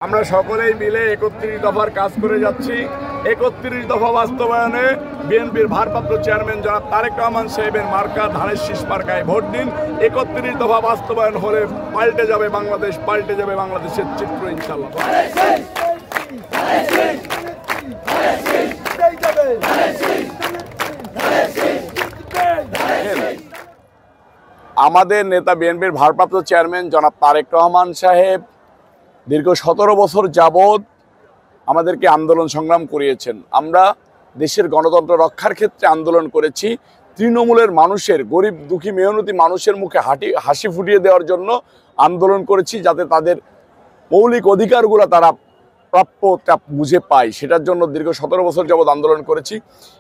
আমরা সকলেই মিলে ৩১ দফার কাজ করে যাচ্ছি। ৩১ দফা বাস্তবায়নে বিএনপির ভারপ্রাপ্ত চেয়ারম্যান জনাব তারেক রহমান সাহেবের মার্কা ধানের শীষ মার্কায় ভোট দিন। ৩১ দফা বাস্তবায়ন হলে পাল্টে যাবে বাংলাদেশ, পাল্টে যাবে বাংলাদেশের চিত্র ইনশাআল্লাহ। আমাদের নেতা বিএনপির ভারপ্রাপ্ত চেয়ারম্যান জনাব তারেক রহমান সাহেব দীর্ঘ ১৭ বছর যাবৎ আমাদেরকে আন্দোলন সংগ্রাম করিয়েছেন। আমরা দেশের গণতন্ত্র রক্ষার ক্ষেত্রে আন্দোলন করেছি। তৃণমূলের মানুষের, গরিব দুঃখী মেহনতি মানুষের মুখে হাসি ফুটিয়ে দেওয়ার জন্য আন্দোলন করেছি, যাতে তাদের মৌলিক অধিকারগুলো তারা প্রাপ্যটা বুঝে পায়, সেটার জন্য দীর্ঘ ১৭ বছর যাবৎ আন্দোলন করেছি।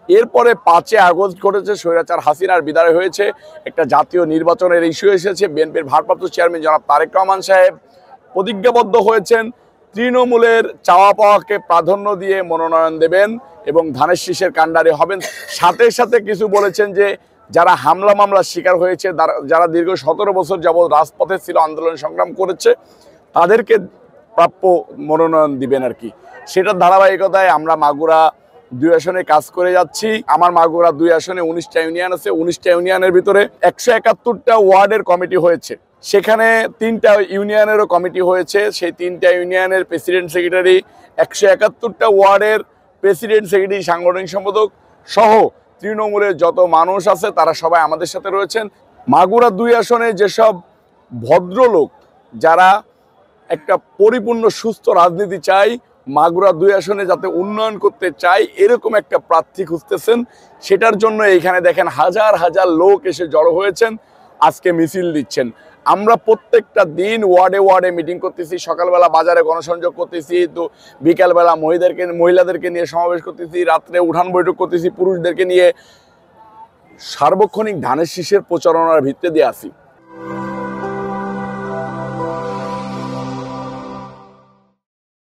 এরপরে ৫ আগস্ট ঘটেছে, স্বৈরাচার হাসিনার বিদায় হয়েছে, একটা জাতীয় নির্বাচনের ইস্যু এসেছে। বিএনপির ভারপ্রাপ্ত চেয়ারম্যান জনাব তারেক রহমান সাহেব প্রতিজ্ঞাবদ্ধ হয়েছেন তৃণমূলের চাওয়া পাওয়াকে প্রাধান্য দিয়ে মনোনয়ন দেবেন এবং ধানের শীষের কাণ্ডারি হবেন। সাথে সাথে কিছু বলেছেন যে যারা হামলা মামলার শিকার হয়েছে, যারা দীর্ঘ ১৭ বছর যাবৎ রাজপথে ছিল, আন্দোলন সংগ্রাম করেছে, তাদেরকে প্রাপ্য মনোনয়ন দিবেন আর কি। সেটার ধারাবাহিকতায় আমরা মাগুরা ২ আসনে কাজ করে যাচ্ছি। আমার মাগুরা ২ আসনে ১৯টা ইউনিয়ন আছে। ১৯টা ইউনিয়নের ভিতরে ১৭১টা ওয়ার্ডের কমিটি হয়েছে, সেখানে ৩টা ইউনিয়নেরও কমিটি হয়েছে। সেই ৩টা ইউনিয়নের প্রেসিডেন্ট সেক্রেটারি, ১৭১টা ওয়ার্ডের প্রেসিডেন্ট সেক্রেটারি, সাংগঠনিক সম্পাদক সহ তৃণমূলের যত মানুষ আছে তারা সবাই আমাদের সাথে রয়েছেন। মাগুরা ২ আসনে যেসব ভদ্রলোক যারা একটা পরিপূর্ণ সুস্থ রাজনীতি চাই, মাগুরা ২ আসনে যাতে উন্নয়ন করতে চাই, এরকম একটা প্রার্থী খুঁজতেছেন, সেটার জন্য এইখানে দেখেন হাজার হাজার লোক এসে জড়ো হয়েছেন, আজকে মিছিল দিচ্ছেন। আমরা প্রত্যেকটা দিন ওয়ার্ডে ওয়ার্ডে মিটিং করতেছি, সকালবেলা বাজারে গণসংযোগ করতেছি, তো বিকালবেলা মহিলাদেরকে নিয়ে সমাবেশ করতেছি, রাত্রে উঠান বৈঠক করতেছি পুরুষদেরকে নিয়ে। সার্বক্ষণিক ধানের শীষের প্রচারণার ভিত্তি দিয়ে আসি।